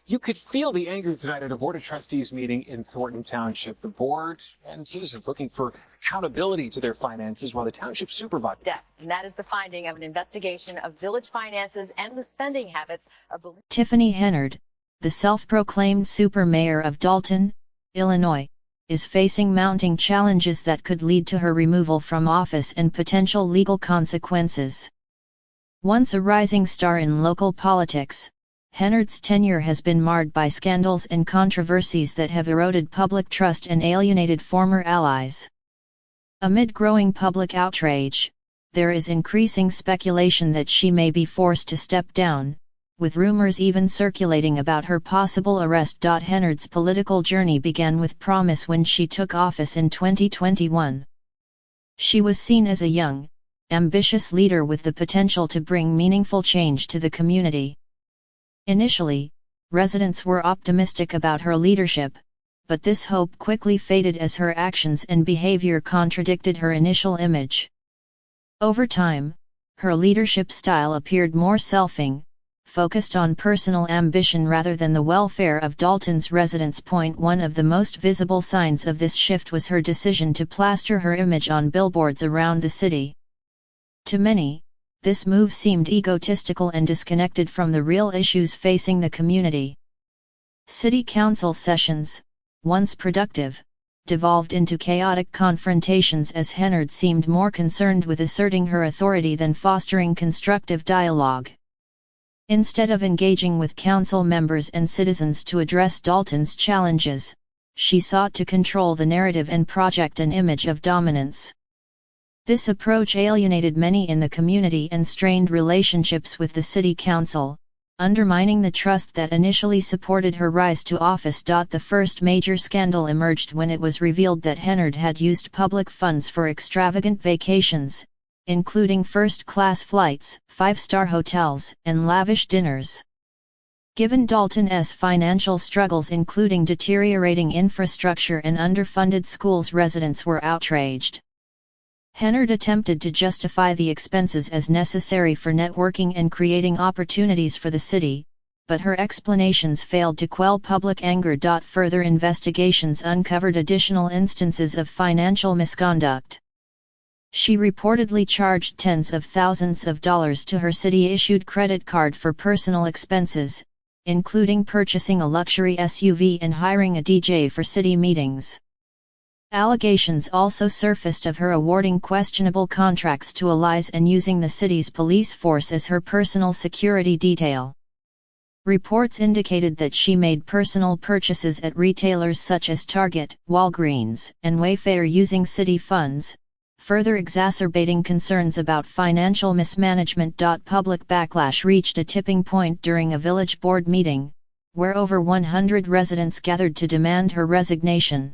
You could feel the anger tonight at a Board of Trustees meeting in Thornton Township. The board and citizens looking for accountability to their finances while the township supervisor. Debt, and that is the finding of an investigation of village finances and the spending habits of the... Tiffany Henyard, the self-proclaimed super mayor of Dalton, Illinois, is facing mounting challenges that could lead to her removal from office and potential legal consequences. Once a rising star in local politics, Henyard's tenure has been marred by scandals and controversies that have eroded public trust and alienated former allies. Amid growing public outrage, there is increasing speculation that she may be forced to step down, with rumors even circulating about her possible arrest. Henyard's political journey began with promise when she took office in 2021. She was seen as a young, ambitious leader with the potential to bring meaningful change to the community. Initially, residents were optimistic about her leadership, but this hope quickly faded as her actions and behavior contradicted her initial image. Over time, her leadership style appeared more selfing, focused on personal ambition rather than the welfare of Dalton's residents. One of the most visible signs of this shift was her decision to plaster her image on billboards around the city. To many, this move seemed egotistical and disconnected from the real issues facing the community. City council sessions, once productive, devolved into chaotic confrontations as Henyard seemed more concerned with asserting her authority than fostering constructive dialogue. Instead of engaging with council members and citizens to address Dalton's challenges, she sought to control the narrative and project an image of dominance. This approach alienated many in the community and strained relationships with the city council, undermining the trust that initially supported her rise to office. The first major scandal emerged when it was revealed that Henyard had used public funds for extravagant vacations, including first-class flights, five-star hotels, and lavish dinners. Given Dalton's financial struggles including deteriorating infrastructure and underfunded schools, residents were outraged. Henyard attempted to justify the expenses as necessary for networking and creating opportunities for the city, but her explanations failed to quell public anger. Further investigations uncovered additional instances of financial misconduct. She reportedly charged tens of thousands of dollars to her city-issued credit card for personal expenses, including purchasing a luxury SUV and hiring a DJ for city meetings. Allegations also surfaced of her awarding questionable contracts to allies and using the city's police force as her personal security detail. Reports indicated that she made personal purchases at retailers such as Target, Walgreens, and Wayfair using city funds, further exacerbating concerns about financial mismanagement. Public backlash reached a tipping point during a village board meeting, where over 100 residents gathered to demand her resignation.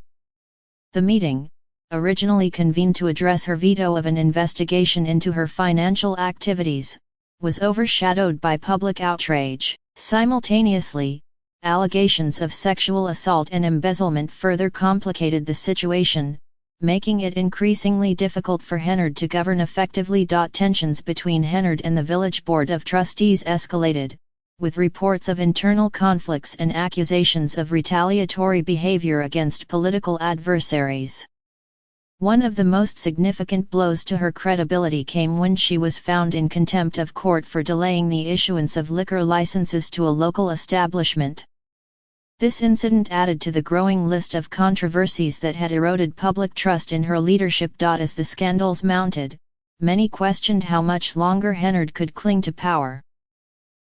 The meeting, originally convened to address her veto of an investigation into her financial activities, was overshadowed by public outrage. Simultaneously, allegations of sexual assault and embezzlement further complicated the situation, making it increasingly difficult for Henyard to govern effectively. Tensions between Henyard and the village board of trustees escalated, with reports of internal conflicts and accusations of retaliatory behavior against political adversaries. One of the most significant blows to her credibility came when she was found in contempt of court for delaying the issuance of liquor licenses to a local establishment. This incident added to the growing list of controversies that had eroded public trust in her leadership. As the scandals mounted, many questioned how much longer Henyard could cling to power.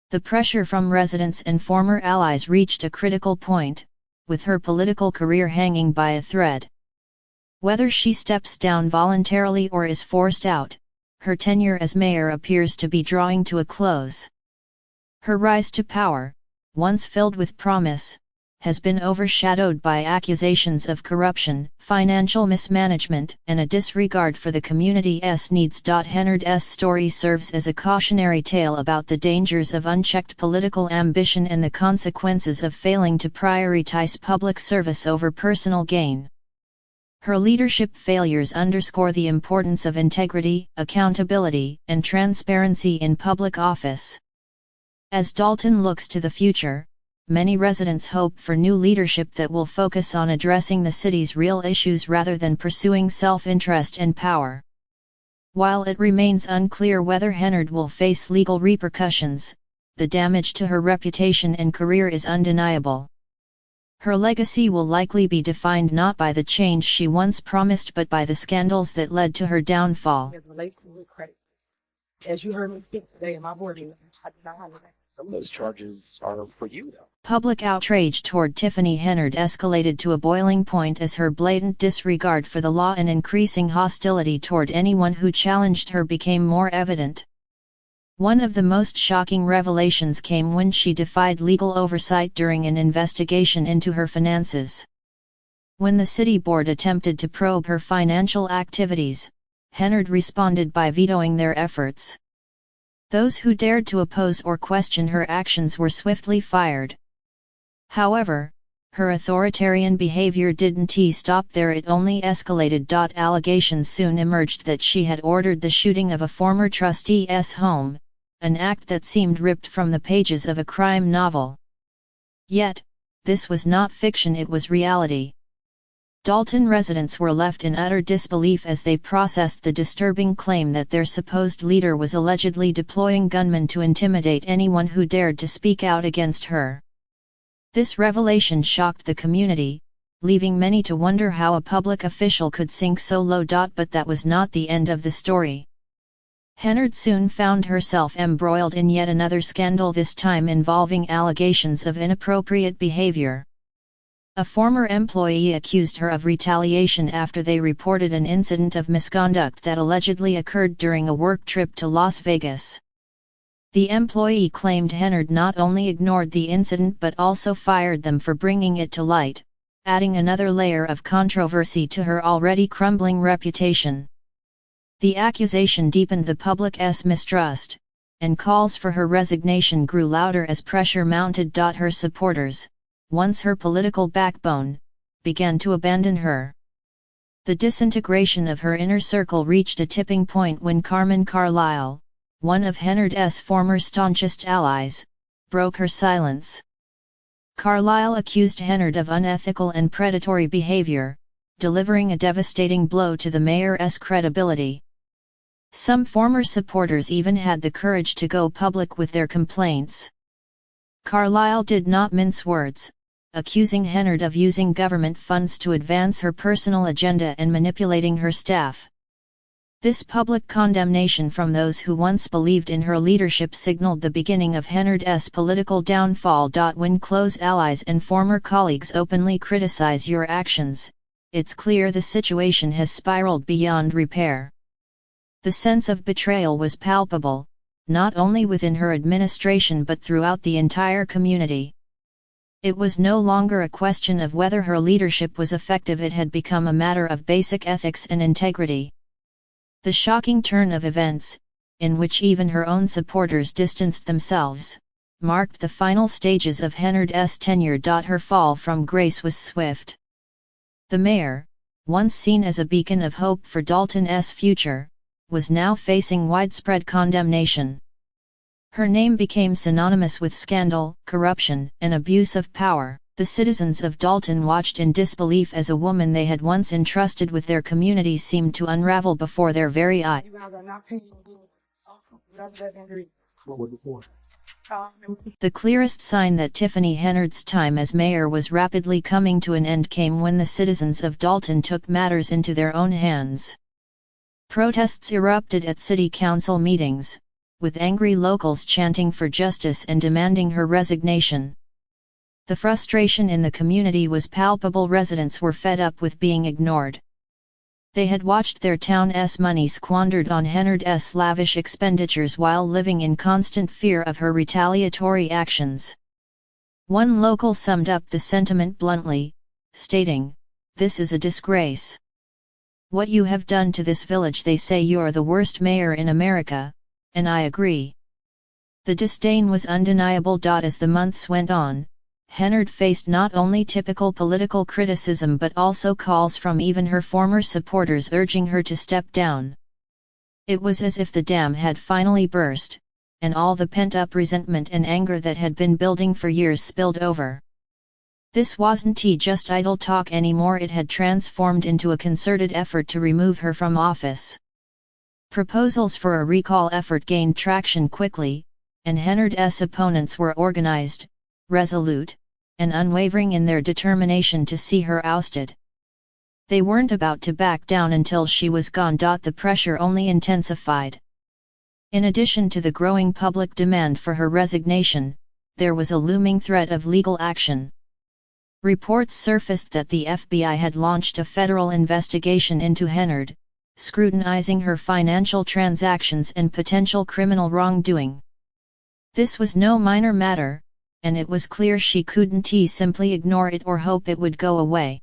The pressure from residents and former allies reached a critical point, with her political career hanging by a thread. Whether she steps down voluntarily or is forced out, her tenure as mayor appears to be drawing to a close. Her rise to power, once filled with promise, has been overshadowed by accusations of corruption, financial mismanagement, and a disregard for the community's needs. Henyard's story serves as a cautionary tale about the dangers of unchecked political ambition and the consequences of failing to prioritize public service over personal gain. Her leadership failures underscore the importance of integrity, accountability, and transparency in public office. As Dalton looks to the future, many residents hope for new leadership that will focus on addressing the city's real issues rather than pursuing self-interest and power. While it remains unclear whether Henyard will face legal repercussions, the damage to her reputation and career is undeniable. Her legacy will likely be defined not by the change she once promised but by the scandals that led to her downfall. As you heard me speak today in my board meeting, I did not have that. Some of those charges are for you, though. Public outrage toward Tiffany Henyard escalated to a boiling point as her blatant disregard for the law and increasing hostility toward anyone who challenged her became more evident. One of the most shocking revelations came when she defied legal oversight during an investigation into her finances. When the city board attempted to probe her financial activities, Henyard responded by vetoing their efforts. Those who dared to oppose or question her actions were swiftly fired. However, her authoritarian behavior didn't stop there, it only escalated. Allegations soon emerged that she had ordered the shooting of a former trustee's home, an act that seemed ripped from the pages of a crime novel. Yet, this was not fiction, it was reality. Dalton residents were left in utter disbelief as they processed the disturbing claim that their supposed leader was allegedly deploying gunmen to intimidate anyone who dared to speak out against her. This revelation shocked the community, leaving many to wonder how a public official could sink so low. But that was not the end of the story. Henyard soon found herself embroiled in yet another scandal, this time involving allegations of inappropriate behavior. A former employee accused her of retaliation after they reported an incident of misconduct that allegedly occurred during a work trip to Las Vegas. The employee claimed Henyard not only ignored the incident but also fired them for bringing it to light, adding another layer of controversy to her already crumbling reputation. The accusation deepened the public's mistrust, and calls for her resignation grew louder as pressure mounted. Her supporters, once her political backbone, began to abandon her. The disintegration of her inner circle reached a tipping point when Carmen Carlisle, one of Henyard's former staunchest allies, broke her silence. Carlisle accused Henyard of unethical and predatory behavior, delivering a devastating blow to the mayor's credibility. Some former supporters even had the courage to go public with their complaints. Carlisle did not mince words, accusing Henyard of using government funds to advance her personal agenda and manipulating her staff. This public condemnation from those who once believed in her leadership signaled the beginning of Henyard's political downfall. When close allies and former colleagues openly criticize your actions, it's clear the situation has spiraled beyond repair. The sense of betrayal was palpable, not only within her administration but throughout the entire community. It was no longer a question of whether her leadership was effective, it had become a matter of basic ethics and integrity. The shocking turn of events, in which even her own supporters distanced themselves, marked the final stages of Henyard's tenure. Her fall from grace was swift. The mayor, once seen as a beacon of hope for Dalton's future, was now facing widespread condemnation. Her name became synonymous with scandal, corruption, and abuse of power. The citizens of Dalton watched in disbelief as a woman they had once entrusted with their community seemed to unravel before their very eyes. The clearest sign that Tiffany Henyard's time as mayor was rapidly coming to an end came when the citizens of Dalton took matters into their own hands. Protests erupted at city council meetings, with angry locals chanting for justice and demanding her resignation. The frustration in the community was palpable. Residents were fed up with being ignored. They had watched their town's money squandered on Henyard's lavish expenditures while living in constant fear of her retaliatory actions. One local summed up the sentiment bluntly, stating, "This is a disgrace. What you have done to this village, they say you're the worst mayor in America, and I agree." The disdain was undeniable. As the months went on, Henyard faced not only typical political criticism but also calls from even her former supporters urging her to step down. It was as if the dam had finally burst, and all the pent-up resentment and anger that had been building for years spilled over. This wasn't just idle talk anymore, it had transformed into a concerted effort to remove her from office. Proposals for a recall effort gained traction quickly, and Henyard's opponents were organized, resolute, and unwavering in their determination to see her ousted. They weren't about to back down until she was gone. The pressure only intensified. In addition to the growing public demand for her resignation, there was a looming threat of legal action. Reports surfaced that the FBI had launched a federal investigation into Henyard, scrutinizing her financial transactions and potential criminal wrongdoing. This was no minor matter, and it was clear she couldn't simply ignore it or hope it would go away.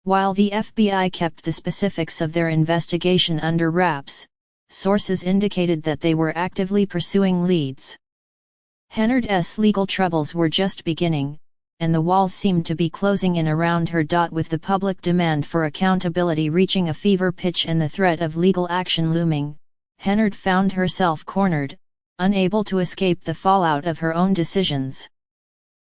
While the FBI kept the specifics of their investigation under wraps, sources indicated that they were actively pursuing leads. Henyard's legal troubles were just beginning, and the walls seemed to be closing in around her. With the public demand for accountability reaching a fever pitch and the threat of legal action looming, Henyard found herself cornered, unable to escape the fallout of her own decisions.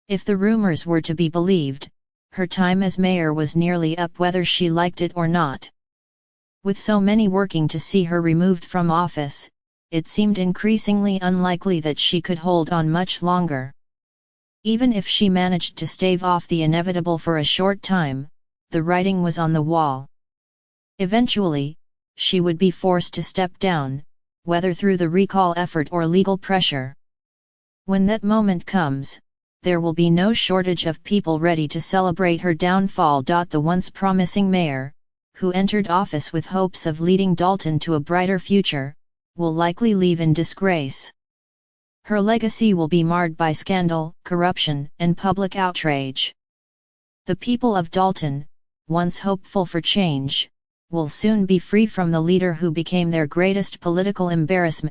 If the rumors were to be believed, her time as mayor was nearly up, whether she liked it or not. With so many working to see her removed from office, it seemed increasingly unlikely that she could hold on much longer. Even if she managed to stave off the inevitable for a short time, the writing was on the wall. Eventually, she would be forced to step down, whether through the recall effort or legal pressure. When that moment comes, there will be no shortage of people ready to celebrate her downfall. The once promising mayor, who entered office with hopes of leading Dalton to a brighter future, will likely leave in disgrace. Her legacy will be marred by scandal, corruption, and public outrage. The people of Dalton, once hopeful for change, will soon be free from the leader who became their greatest political embarrassment.